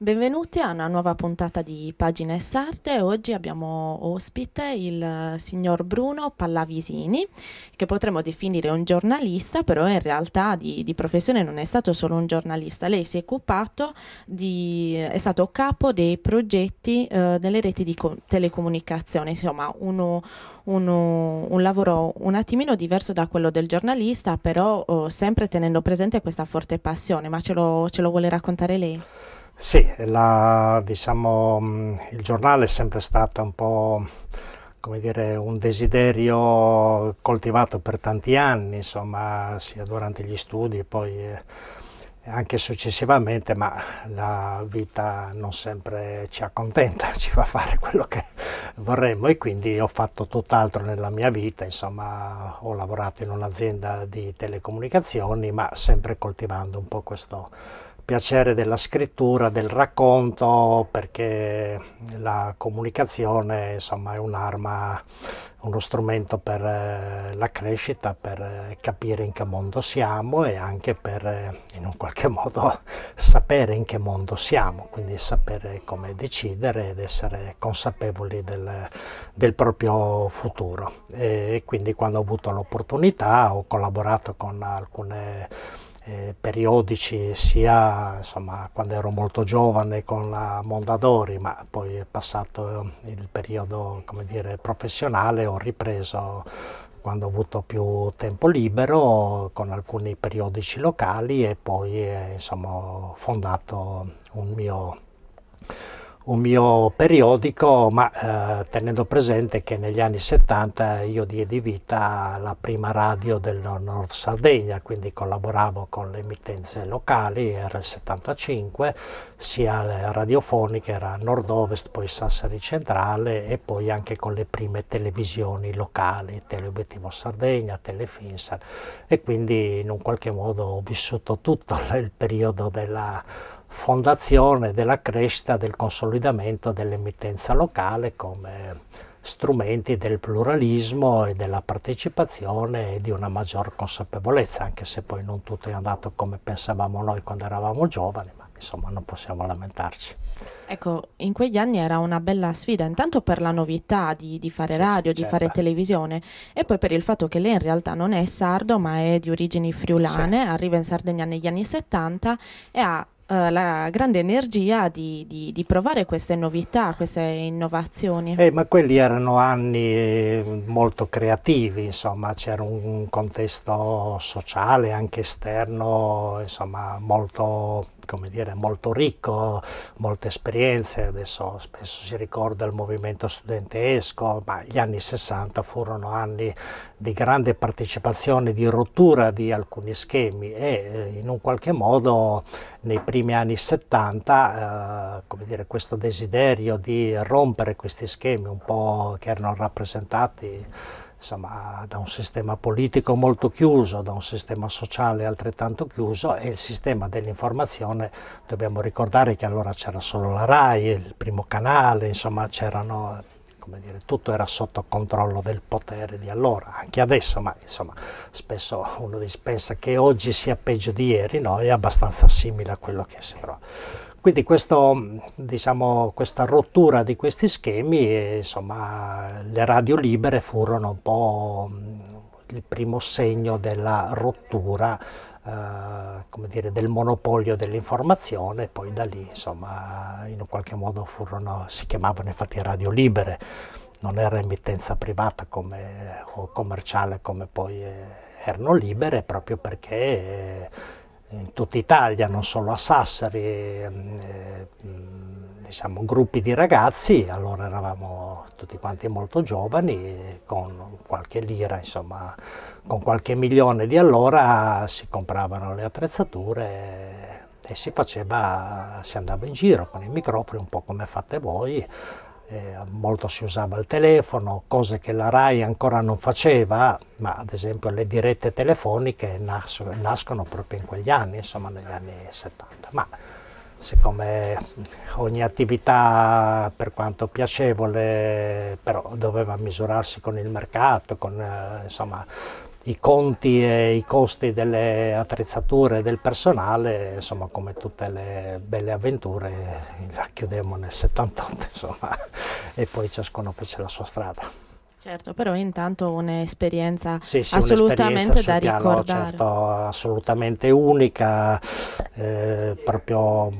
Benvenuti a una nuova puntata di Pagine Sarde. Oggi abbiamo ospite il signor Bruno Pallavisini, che potremmo definire un giornalista, però in realtà di professione non è stato solo un giornalista. Lei si è occupato è stato capo dei progetti delle reti di telecomunicazione, insomma un lavoro un attimino diverso da quello del giornalista, però sempre tenendo presente questa forte passione. Ma ce lo vuole raccontare lei? Sì, diciamo, il giornale è sempre stato un po', come dire, un desiderio coltivato per tanti anni, insomma, sia durante gli studi e poi anche successivamente, ma la vita non sempre ci accontenta, ci fa fare quello che vorremmo e quindi ho fatto tutt'altro nella mia vita, insomma, ho lavorato in un'azienda di telecomunicazioni, ma sempre coltivando un po' questo piacere della scrittura, del racconto, perché la comunicazione, insomma, è un'arma, uno strumento per la crescita, per capire in che mondo siamo e anche per in un qualche modo sapere in che mondo siamo, quindi sapere come decidere ed essere consapevoli del proprio futuro. E quindi quando ho avuto l'opportunità ho collaborato con alcune periodici, sia insomma quando ero molto giovane con la Mondadori, ma poi è passato il periodo, come dire, professionale, ho ripreso quando ho avuto più tempo libero con alcuni periodici locali e poi insomma ho fondato un mio periodico, ma tenendo presente che negli anni 70 io diedi vita alla prima radio del Nord Sardegna, quindi collaboravo con le emittenze locali, era il 75, sia le radiofoniche, era Nord-Ovest, poi Sassari Centrale e poi anche con le prime televisioni locali, Teleobiettivo Sardegna, Telefinsar, e quindi in un qualche modo ho vissuto tutto il periodo della fondazione, della crescita, del consolidamento dell'emittenza locale come strumenti del pluralismo e della partecipazione e di una maggior consapevolezza, anche se poi non tutto è andato come pensavamo noi quando eravamo giovani, ma insomma non possiamo lamentarci. Ecco, in quegli anni era una bella sfida, intanto per la novità di fare Sì, radio, di fare certo. televisione e poi per il fatto che lei in realtà non è sardo ma è di origini Sì. friulane, arriva in Sardegna negli anni 70 e ha la grande energia di provare queste novità, queste innovazioni. Ma quelli erano anni molto creativi, insomma, c'era un contesto sociale, anche esterno, insomma, molto, come dire, molto ricco, molte esperienze. Adesso spesso si ricorda il movimento studentesco, ma gli anni 60 furono anni di grande partecipazione, di rottura di alcuni schemi e in un qualche modo nei primi anni 70 come dire, questo desiderio di rompere questi schemi un po' che erano rappresentati insomma, da un sistema politico molto chiuso, da un sistema sociale altrettanto chiuso e il sistema dell'informazione, dobbiamo ricordare che allora c'era solo la RAI, il primo canale, insomma c'erano, come dire, tutto era sotto controllo del potere di allora, anche adesso, ma insomma spesso uno pensa che oggi sia peggio di ieri, no? È abbastanza simile a quello che si trova. Quindi diciamo, questa rottura di questi schemi, insomma, le radio libere furono un po' il primo segno della rottura, come dire, del monopolio dell'informazione, poi da lì insomma in un qualche modo si chiamavano infatti radio libere, non era emittenza privata o commerciale come poi erano libere proprio perché in tutta Italia, non solo a Sassari, diciamo, gruppi di ragazzi, allora eravamo tutti quanti molto giovani, con qualche lira, insomma, con qualche milione di allora si compravano le attrezzature e si andava in giro con i microfoni, un po' come fate voi. Molto si usava il telefono, cose che la RAI ancora non faceva, ma ad esempio le dirette telefoniche nascono proprio in quegli anni, insomma negli anni 70. Ma siccome ogni attività, per quanto piacevole, però doveva misurarsi con il mercato, con insomma i conti e i costi delle attrezzature e del personale, insomma, come tutte le belle avventure, la chiudemmo nel 78, insomma, e poi ciascuno fece la sua strada. Certo, però intanto un'esperienza Sì, sì, un'esperienza assolutamente da sul piano, ricordare. certo, assolutamente unica, proprio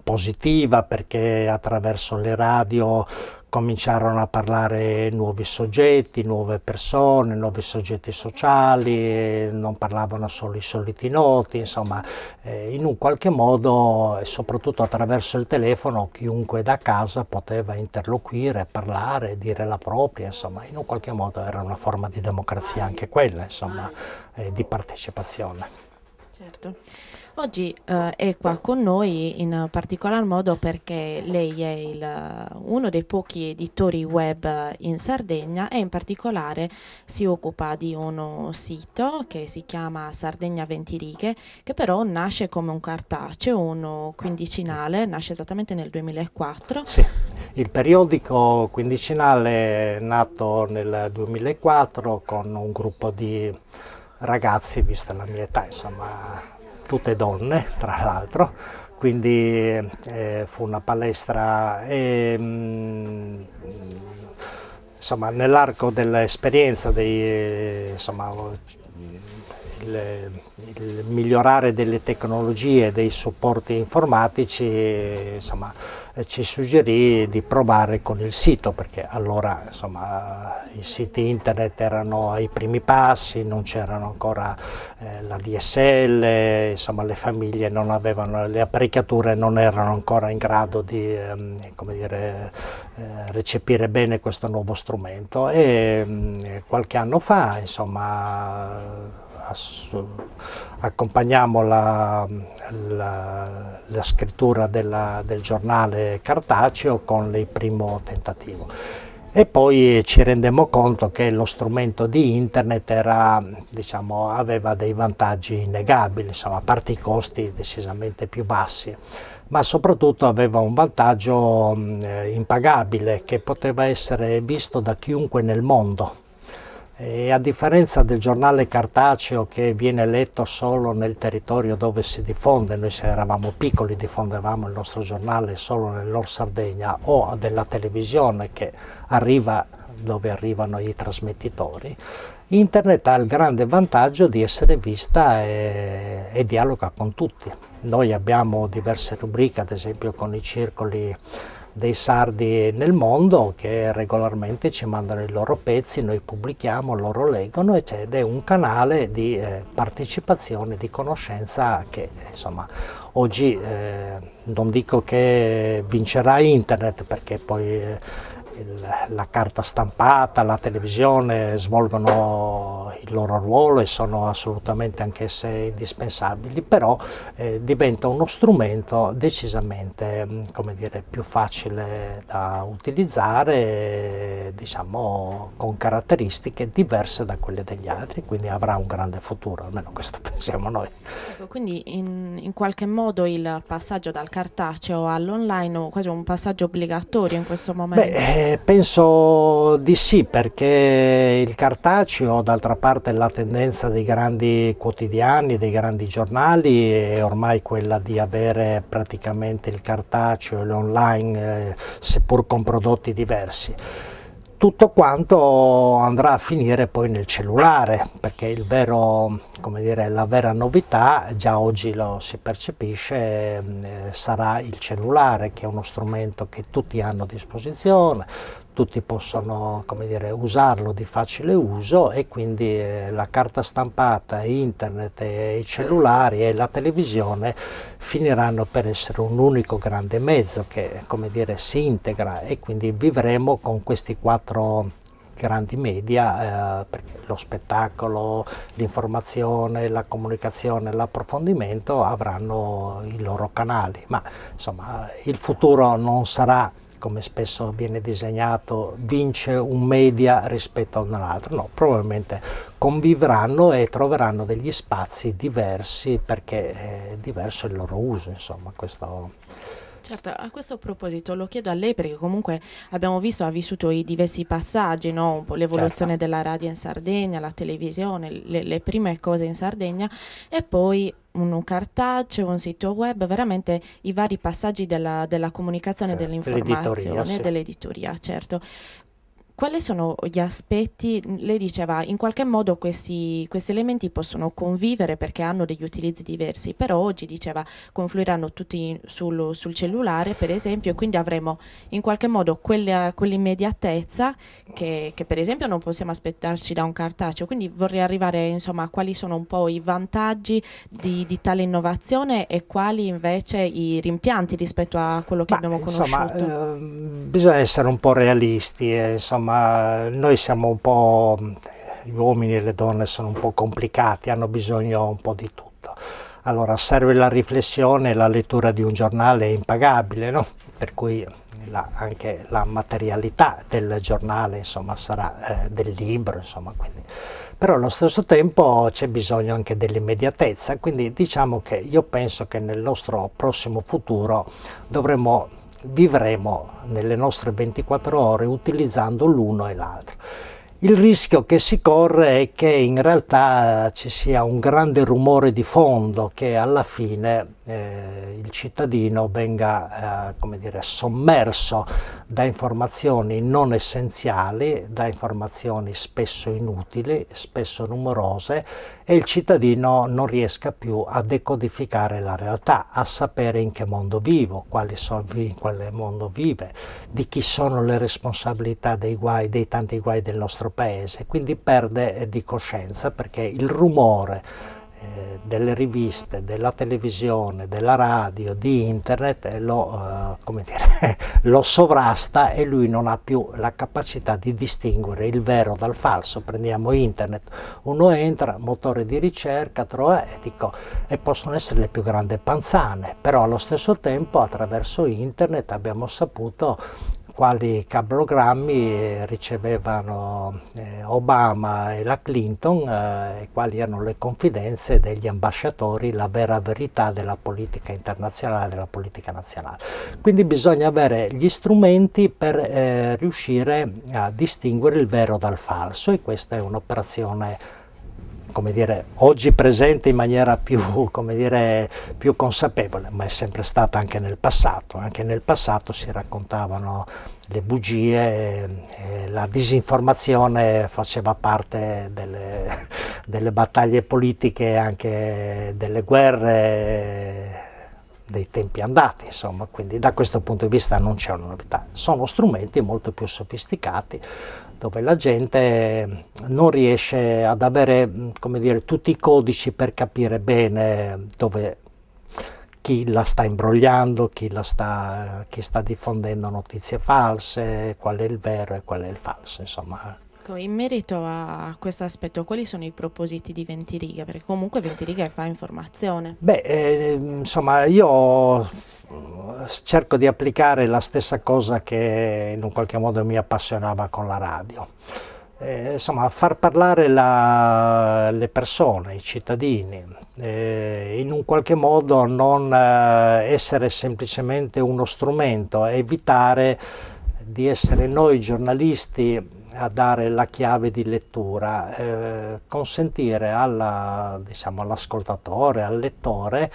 positiva, perché attraverso le radio cominciarono a parlare nuovi soggetti, nuove persone, nuovi soggetti sociali, non parlavano solo i soliti noti, insomma, in un qualche modo, e soprattutto attraverso il telefono, chiunque da casa poteva interloquire, parlare, dire la propria, insomma, in un qualche modo era una forma di democrazia anche quella, insomma, di partecipazione. Certo. Oggi è qua con noi in particolar modo perché lei è uno dei pochi editori web in Sardegna e in particolare si occupa di uno sito che si chiama Sardegna 20 righe, che però nasce come un cartaceo, uno quindicinale, nasce esattamente nel 2004. Sì, il periodico quindicinale è nato nel 2004 con un gruppo di ragazzi, vista la mia età, insomma, tutte donne tra l'altro, quindi fu una palestra e insomma, nell'arco dell'esperienza insomma, il migliorare delle tecnologie, dei supporti informatici, insomma, ci suggerì di provare con il sito, perché allora, insomma, i siti internet erano ai primi passi, non c'erano ancora la DSL, insomma, le famiglie non avevano, le apparecchiature non erano ancora in grado di come dire, recepire bene questo nuovo strumento, e qualche anno fa, insomma, accompagniamo la scrittura del giornale cartaceo con il primo tentativo, e poi ci rendemmo conto che lo strumento di internet era, diciamo, aveva dei vantaggi innegabili, insomma, a parte i costi decisamente più bassi, ma soprattutto aveva un vantaggio impagabile, che poteva essere visto da chiunque nel mondo. E a differenza del giornale cartaceo, che viene letto solo nel territorio dove si diffonde, noi, se eravamo piccoli, diffondevamo il nostro giornale solo nel Nord Sardegna, o della televisione che arriva dove arrivano i trasmettitori, internet ha il grande vantaggio di essere vista e dialoga con tutti. Noi abbiamo diverse rubriche, ad esempio con i circoli dei sardi nel mondo, che regolarmente ci mandano i loro pezzi, noi pubblichiamo, loro leggono, ed è un canale di partecipazione, di conoscenza che, insomma, oggi non dico che vincerà internet, perché poi la carta stampata, la televisione svolgono il loro ruolo e sono assolutamente anch'esse indispensabili, però diventa uno strumento decisamente, come dire, più facile da utilizzare, diciamo, con caratteristiche diverse da quelle degli altri, quindi avrà un grande futuro, almeno questo pensiamo noi. Ecco, quindi in qualche modo il passaggio dal cartaceo all'online è quasi un passaggio obbligatorio in questo momento. Beh, penso di sì, perché il cartaceo, d'altra parte, la tendenza dei grandi quotidiani, dei grandi giornali, è ormai quella di avere praticamente il cartaceo e l'online, seppur con prodotti diversi. Tutto quanto andrà a finire poi nel cellulare, perché il vero, come dire, la vera novità, già oggi lo si percepisce, sarà il cellulare, che è uno strumento che tutti hanno a disposizione, tutti possono, come dire, usarlo di facile uso, e quindi la carta stampata, internet e i cellulari e la televisione finiranno per essere un unico grande mezzo che, come dire, si integra, e quindi vivremo con questi quattro grandi media, perché lo spettacolo, l'informazione, la comunicazione, l'approfondimento avranno i loro canali, ma insomma il futuro non sarà, come spesso viene disegnato, vince un media rispetto ad un altro, no, probabilmente convivranno e troveranno degli spazi diversi, perché è diverso il loro uso, insomma, questo Certo, a questo proposito lo chiedo a lei perché comunque abbiamo visto, ha vissuto i diversi passaggi, no? Un po' Certo. l'evoluzione della radio in Sardegna, la televisione, le prime cose in Sardegna e poi un cartaceo, un sito web, veramente i vari passaggi della comunicazione, Sì, l'editoria, dell'informazione, sì. dell'editoria, certo. Quali sono gli aspetti? Lei diceva in qualche modo questi elementi possono convivere perché hanno degli utilizzi diversi, però oggi diceva confluiranno tutti sul cellulare per esempio e quindi avremo in qualche modo quell'immediatezza che per esempio non possiamo aspettarci da un cartaceo, quindi vorrei arrivare insomma a quali sono un po' i vantaggi di tale innovazione e quali invece i rimpianti rispetto a quello che Ma abbiamo insomma, conosciuto. bisogna essere un po' realisti, insomma, noi siamo un po', gli uomini e le donne sono un po' complicati, hanno bisogno un po' di tutto. Allora serve la riflessione, la lettura di un giornale è impagabile, no? Per cui anche la materialità del giornale, insomma, sarà del libro, insomma, quindi. Però allo stesso tempo c'è bisogno anche dell'immediatezza, quindi diciamo che io penso che nel nostro prossimo futuro vivremo nelle nostre 24 ore utilizzando l'uno e l'altro. Il rischio che si corre è che in realtà ci sia un grande rumore di fondo, che alla fine il cittadino venga come dire, sommerso da informazioni non essenziali, da informazioni spesso inutili, spesso numerose, e il cittadino non riesca più a decodificare la realtà, a sapere in che mondo vivo, in quale mondo vive, di chi sono le responsabilità dei guai, dei tanti guai del nostro paese. Quindi perde di coscienza, perché il rumore delle riviste, della televisione, della radio, di internet come dire, lo sovrasta, e lui non ha più la capacità di distinguere il vero dal falso. Prendiamo internet, uno entra, motore di ricerca, trova e possono essere le più grandi panzane, però allo stesso tempo attraverso internet abbiamo saputo quali cablogrammi ricevevano Obama e la Clinton, e quali erano le confidenze degli ambasciatori, la vera verità della politica internazionale, della politica nazionale. Quindi bisogna avere gli strumenti per riuscire a distinguere il vero dal falso, e questa è un'operazione, come dire, oggi presente in maniera più, come dire, più consapevole, ma è sempre stata anche nel passato. Anche nel passato si raccontavano le bugie, la disinformazione faceva parte delle battaglie politiche, anche delle guerre dei tempi andati, insomma, quindi da questo punto di vista non c'è una novità. Sono strumenti molto più sofisticati, dove la gente non riesce ad avere, come dire, tutti i codici per capire bene dove chi la sta imbrogliando, chi sta diffondendo notizie false, qual è il vero e qual è il falso, insomma. Ecco, in merito a questo aspetto, quali sono i propositi di Ventirighe? Perché comunque Ventirighe fa informazione. Beh, insomma, io cerco di applicare la stessa cosa che in un qualche modo mi appassionava con la radio. Insomma, far parlare le persone, i cittadini, in un qualche modo non essere semplicemente uno strumento, evitare di essere noi giornalisti a dare la chiave di lettura, consentire diciamo, all'ascoltatore, al lettore,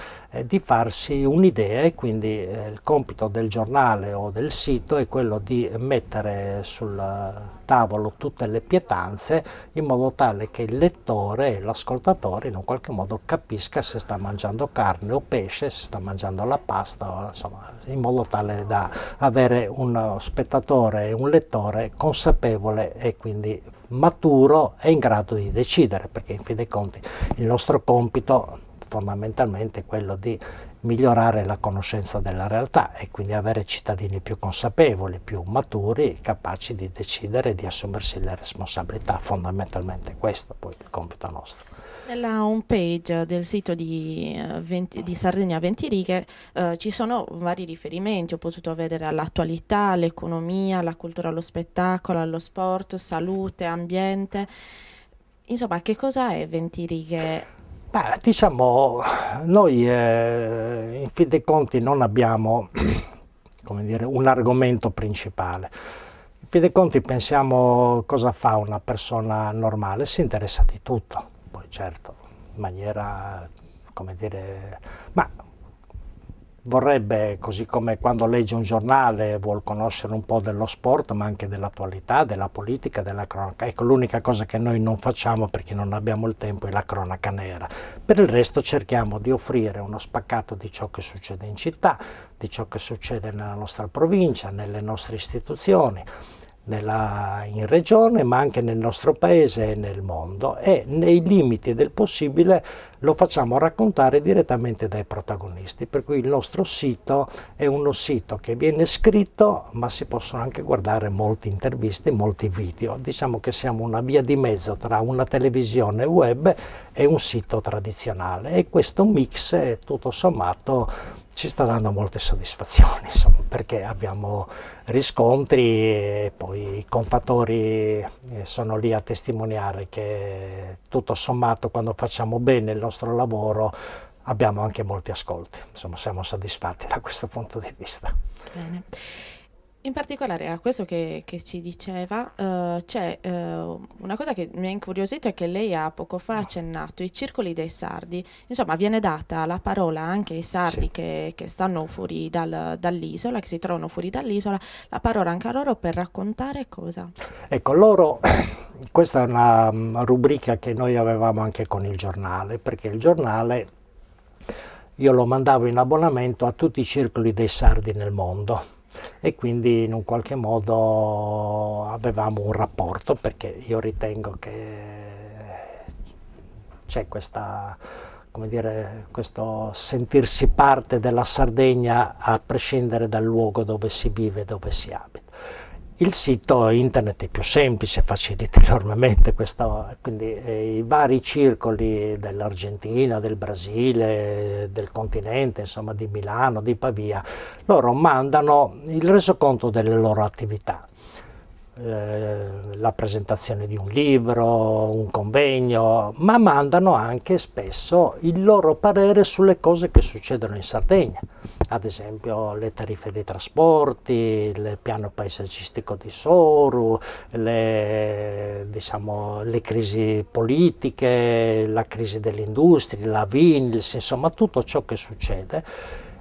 di farsi un'idea, e quindi il compito del giornale o del sito è quello di mettere sul tavolo tutte le pietanze, in modo tale che il lettore e l'ascoltatore in un qualche modo capisca se sta mangiando carne o pesce, se sta mangiando la pasta, insomma, in modo tale da avere uno spettatore e un lettore consapevole e quindi maturo e in grado di decidere, perché in fin dei conti il nostro compito fondamentalmente è quello di migliorare la conoscenza della realtà, e quindi avere cittadini più consapevoli, più maturi, capaci di decidere e di assumersi le responsabilità. Fondamentalmente questo poi è il compito nostro. Nella home page del sito di Sardegna Ventirighe ci sono vari riferimenti, ho potuto vedere all'attualità, all'economia, alla cultura, allo spettacolo, allo sport, salute, ambiente. Insomma, che cosa è Ventirighe? Diciamo, noi in fin dei conti non abbiamo come dire, un argomento principale. In fin dei conti pensiamo cosa fa una persona normale, si interessa di tutto, poi certo in maniera, come dire, ma vorrebbe, così come quando legge un giornale vuol conoscere un po' dello sport, ma anche dell'attualità, della politica, della cronaca. Ecco, l'unica cosa che noi non facciamo perché non abbiamo il tempo è la cronaca nera. Per il resto cerchiamo di offrire uno spaccato di ciò che succede in città, di ciò che succede nella nostra provincia, nelle nostre istituzioni, in regione, ma anche nel nostro paese e nel mondo, e nei limiti del possibile lo facciamo raccontare direttamente dai protagonisti, per cui il nostro sito è uno sito che viene scritto, ma si possono anche guardare molte interviste, molti video. Diciamo che siamo una via di mezzo tra una televisione web e un sito tradizionale, e questo mix tutto sommato ci sta dando molte soddisfazioni, insomma, perché abbiamo riscontri e poi i contatori sono lì a testimoniare che tutto sommato quando facciamo bene il nostro lavoro abbiamo anche molti ascolti, insomma siamo soddisfatti da questo punto di vista. Bene. In particolare a questo che ci diceva, c'è una cosa che mi ha incuriosito è che lei ha poco fa accennato i circoli dei sardi. Insomma, viene data la parola anche ai sardi Sì. che stanno fuori dall'isola, che si trovano fuori dall'isola, la parola anche a loro per raccontare cosa? Ecco, loro, questa è una rubrica che noi avevamo anche con il giornale, perché il giornale io lo mandavo in abbonamento a tutti i circoli dei sardi nel mondo, e quindi in un qualche modo avevamo un rapporto, perché io ritengo che c'è questa, come dire, questo sentirsi parte della Sardegna a prescindere dal luogo dove si vive, dove si abita. Il sito internet è più semplice, facilita enormemente questo, quindi i vari circoli dell'Argentina, del Brasile, del continente, insomma di Milano, di Pavia, loro mandano il resoconto delle loro attività. La presentazione di un libro, un convegno, ma mandano anche spesso il loro parere sulle cose che succedono in Sardegna, ad esempio le tariffe dei trasporti, il piano paesaggistico di Soru, diciamo, le crisi politiche, la crisi dell'industria, la Vinyls, insomma tutto ciò che succede,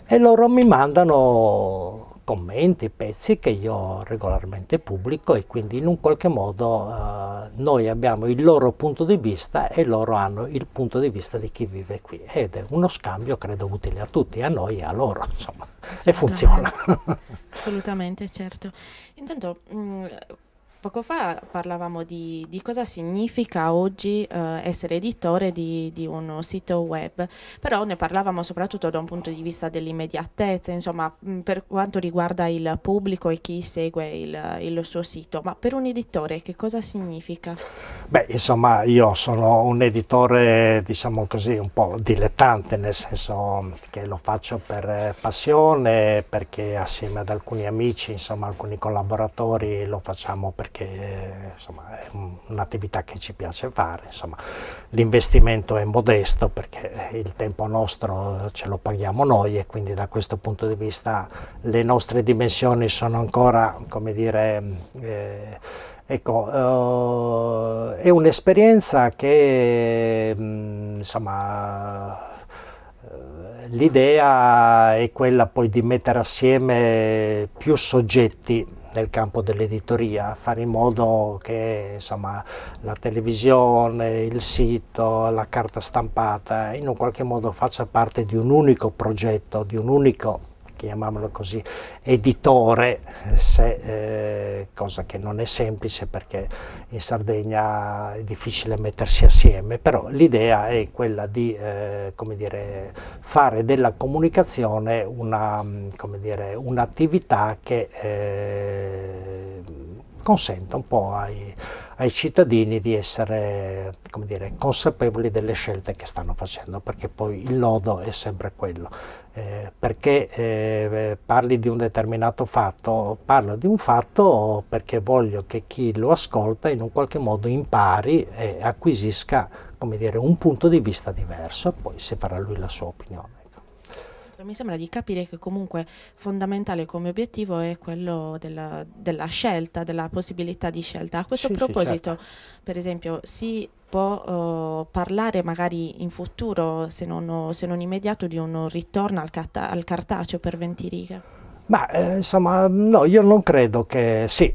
e loro mi mandano commenti, pezzi che io regolarmente pubblico, e quindi in un qualche modo noi abbiamo il loro punto di vista e loro hanno il punto di vista di chi vive qui, ed è uno scambio credo utile a tutti, a noi e a loro, insomma, e funziona. Assolutamente, certo. Intanto, poco fa parlavamo di cosa significa oggi essere editore di uno sito web, però ne parlavamo soprattutto da un punto di vista dell'immediatezza, insomma, per quanto riguarda il pubblico e chi segue il suo sito, ma per un editore che cosa significa? Beh, insomma, io sono un editore, diciamo così, un po' dilettante, nel senso che lo faccio per passione, perché assieme ad alcuni amici, insomma, alcuni collaboratori lo facciamo perché, insomma, è un'attività che ci piace fare, insomma. L'investimento è modesto perché il tempo nostro ce lo paghiamo noi, e quindi da questo punto di vista le nostre dimensioni sono ancora, come dire, ecco, è un'esperienza che, insomma, l'idea è quella poi di mettere assieme più soggetti nel campo dell'editoria, fare in modo che, insomma, la televisione, il sito, la carta stampata in un qualche modo faccia parte di un unico progetto, di un unico, chiamiamolo così, editore, cosa che non è semplice perché in Sardegna è difficile mettersi assieme, però l'idea è quella di come dire, fare della comunicazione come dire, un'attività che consenta un po' ai cittadini di essere, come dire, consapevoli delle scelte che stanno facendo, perché poi il nodo è sempre quello. Perché parli di un determinato fatto? Parlo di un fatto perché voglio che chi lo ascolta in un qualche modo impari e acquisisca, come dire, un punto di vista diverso, poi si farà lui la sua opinione. Mi sembra di capire che comunque fondamentale come obiettivo è quello della scelta, della possibilità di scelta. A questo Sì, sì, certo. proposito, per esempio, si può parlare magari in futuro, se non immediato, di un ritorno al cartaceo per Ventirighe? Ma insomma, no, io non credo che sì,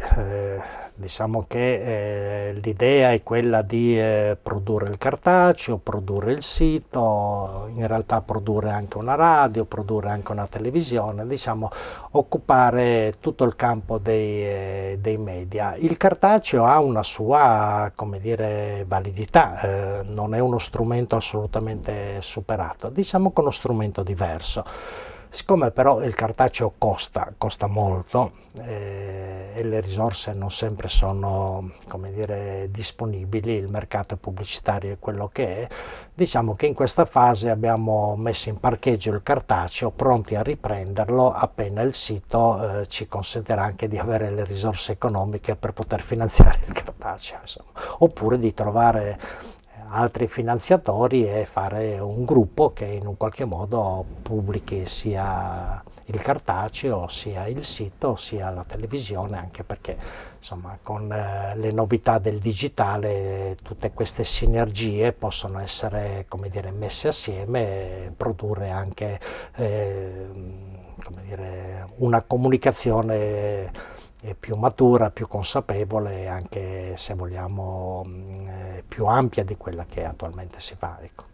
diciamo che l'idea è quella di produrre il cartaceo, produrre il sito, in realtà produrre anche una radio, produrre anche una televisione, diciamo occupare tutto il campo dei media. Il cartaceo ha una sua, come dire, validità, non è uno strumento assolutamente superato, diciamo che è uno strumento diverso. Siccome però il cartaceo costa molto e le risorse non sempre sono, come dire, disponibili, il mercato pubblicitario è quello che è, diciamo che in questa fase abbiamo messo in parcheggio il cartaceo, pronti a riprenderlo appena il sito ci consentirà anche di avere le risorse economiche per poter finanziare il cartaceo, insomma. Oppure di trovare altri finanziatori e fare un gruppo che in un qualche modo pubblichi sia il cartaceo, sia il sito, sia la televisione, anche perché insomma con le novità del digitale tutte queste sinergie possono essere, come dire, messe assieme e produrre anche come dire, una comunicazione più matura, più consapevole e anche se vogliamo più ampia di quella che attualmente si fa. Ecco.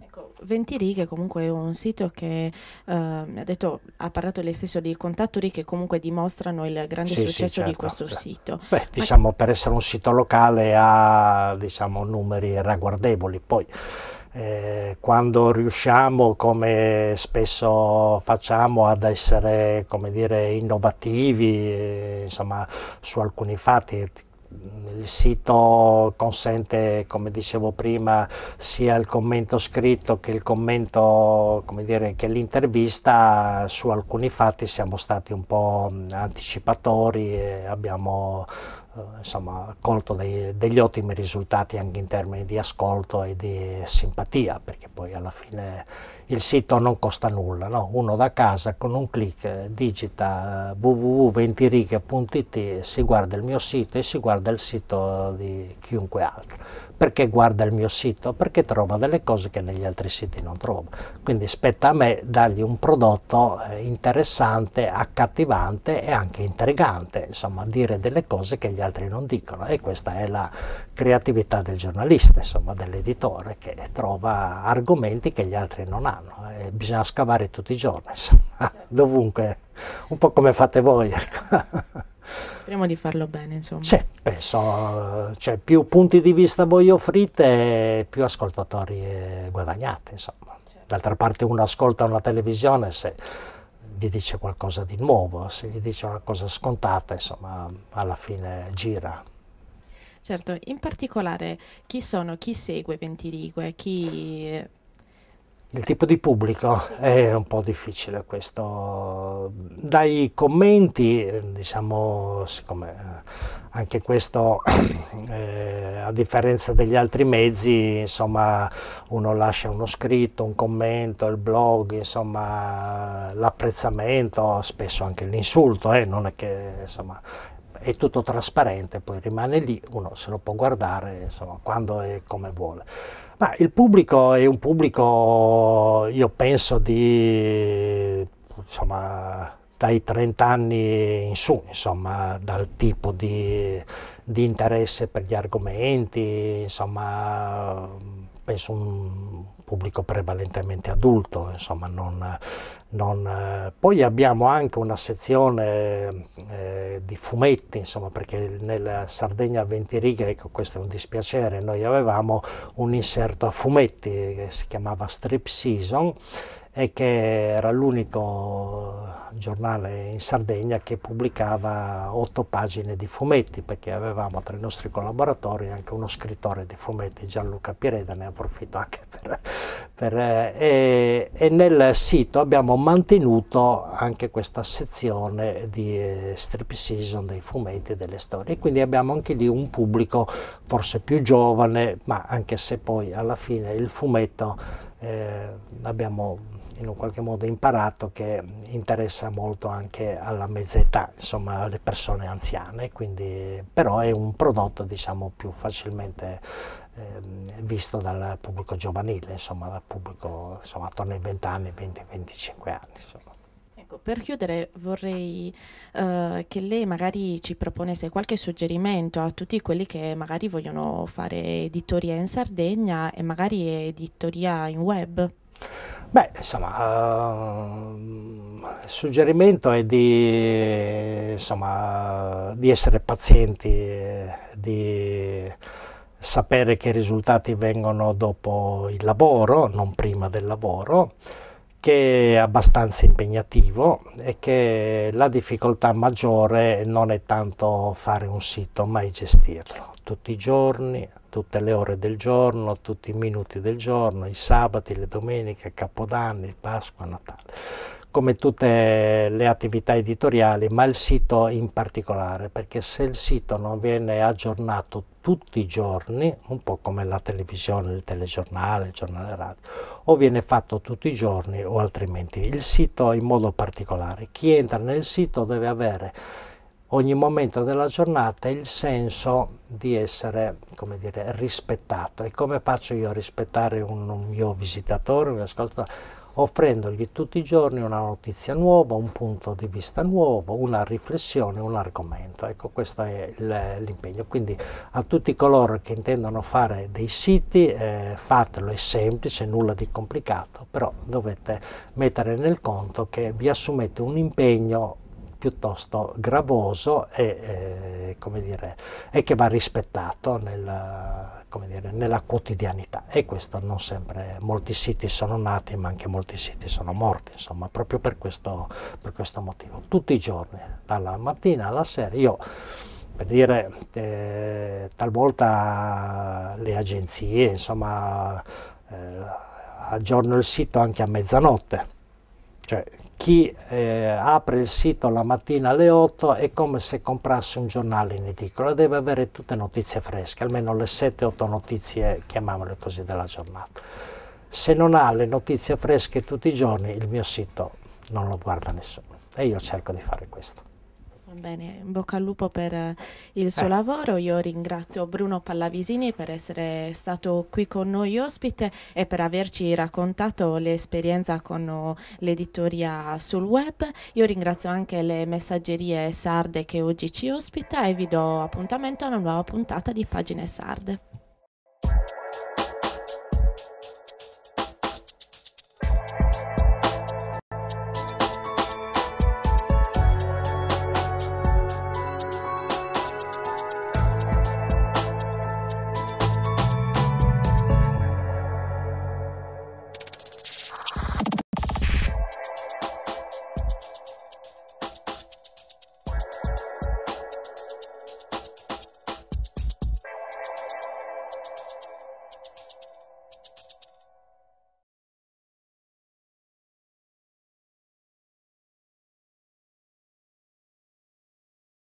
Ecco, Ventirighe comunque è un sito che mi ha detto, ha parlato lei stesso di contatori che comunque dimostrano il grande Sì, sì, successo di certo. questo sito. Beh, Ma diciamo per essere un sito locale ha diciamo, numeri ragguardevoli, poi quando riusciamo, come spesso facciamo, ad essere, come dire, innovativi, insomma, su alcuni fatti. Il sito consente, come dicevo prima, sia il commento scritto che il commento, come dire, che l'intervista. Su alcuni fatti siamo stati un po' anticipatori e abbiamo insomma, colto degli ottimi risultati anche in termini di ascolto e di simpatia, perché poi alla fine il sito non costa nulla, no? Uno da casa con un clic digita www.ventirighe.it, si guarda il mio sito e si guarda il sito di chiunque altro. Perché guarda il mio sito? Perché trova delle cose che negli altri siti non trova. Quindi spetta a me dargli un prodotto interessante, accattivante e anche intrigante, insomma dire delle cose che gli altri non dicono, e questa è la creatività del giornalista, insomma dell'editore, che trova argomenti che gli altri non hanno e bisogna scavare tutti i giorni, insomma, dovunque, un po' come fate voi. speriamo di farlo bene, insomma. Sì, penso, cioè, più punti di vista voi offrite, più ascoltatori guadagnate, insomma. D'altra parte uno ascolta una televisione se gli dice qualcosa di nuovo, se gli dice una cosa scontata, insomma, alla fine gira. Certo, in particolare chi segue Ventirighe, chi... Il tipo di pubblico è un po' difficile questo. Dai commenti, diciamo, siccome anche questo, a differenza degli altri mezzi, insomma, uno lascia uno scritto, un commento, il blog, insomma, l'apprezzamento, spesso anche l'insulto, non è che, insomma, è tutto trasparente, poi rimane lì, uno se lo può guardare, insomma, quando e come vuole. Ma il pubblico è un pubblico, io penso, insomma, dai 30 anni in su, insomma, dal tipo di interesse per gli argomenti, insomma, penso un pubblico prevalentemente adulto, insomma, poi abbiamo anche una sezione di fumetti, insomma, perché nella Sardegna Ventirighe, ecco, questo è un dispiacere, noi avevamo un inserto a fumetti che si chiamava Strip Season e che era l'unico giornale in Sardegna che pubblicava 8 pagine di fumetti, perché avevamo tra i nostri collaboratori anche uno scrittore di fumetti, Gianluca Pireda, ne approfitto anche e nel sito abbiamo mantenuto anche questa sezione di strip season dei fumetti e delle storie, quindi abbiamo anche lì un pubblico forse più giovane, ma anche se poi alla fine il fumetto abbiamo in un qualche modo imparato che interessa molto anche alla mezza età, insomma alle persone anziane, quindi, però è un prodotto diciamo più facilmente visto dal pubblico giovanile, insomma dal pubblico insomma, attorno ai 20 anni, 20-25 anni. Insomma. Ecco, per chiudere vorrei che lei magari ci proponesse qualche suggerimento a tutti quelli che magari vogliono fare editoria in Sardegna e magari editoria in web. Beh, insomma, il suggerimento è di essere pazienti, di sapere che i risultati vengono dopo il lavoro, non prima del lavoro, che è abbastanza impegnativo e che la difficoltà maggiore non è tanto fare un sito, ma è gestirlo tutti i giorni, tutte le ore del giorno, tutti i minuti del giorno, i sabati, le domeniche, Capodanno, Pasqua, Natale, come tutte le attività editoriali, ma il sito in particolare, perché se il sito non viene aggiornato tutti i giorni, un po' come la televisione, il telegiornale, il giornale radio, o viene fatto tutti i giorni o altrimenti il sito in modo particolare. Chi entra nel sito deve avere ogni momento della giornata il senso di essere, come dire, rispettato. E come faccio io a rispettare un mio visitatore, un mio ascoltatore? Offrendogli tutti i giorni una notizia nuova, un punto di vista nuovo, una riflessione, un argomento. Ecco, questo è l'impegno. Quindi a tutti coloro che intendono fare dei siti, fatelo, è semplice, nulla di complicato, però dovete mettere nel conto che vi assumete un impegno piuttosto gravoso come dire, e che va rispettato nella quotidianità, e questo non sempre, molti siti sono nati ma anche molti siti sono morti, insomma, proprio per questo motivo, tutti i giorni, dalla mattina alla sera. Io, per dire, talvolta le agenzie, insomma, aggiorno il sito anche a mezzanotte. Cioè, chi apre il sito la mattina alle 8 è come se comprasse un giornale in edicola, deve avere tutte notizie fresche, almeno le 7-8 notizie, chiamiamole così, della giornata. Se non ha le notizie fresche tutti i giorni, il mio sito non lo guarda nessuno, e io cerco di fare questo. Bene, in bocca al lupo per il suo lavoro. Io ringrazio Bruno Pallavisini per essere stato qui con noi ospite e per averci raccontato l'esperienza con l'editoria sul web. Io ringrazio anche le messaggerie sarde che oggi ci ospita e vi do appuntamento a una nuova puntata di Pagine Sarde.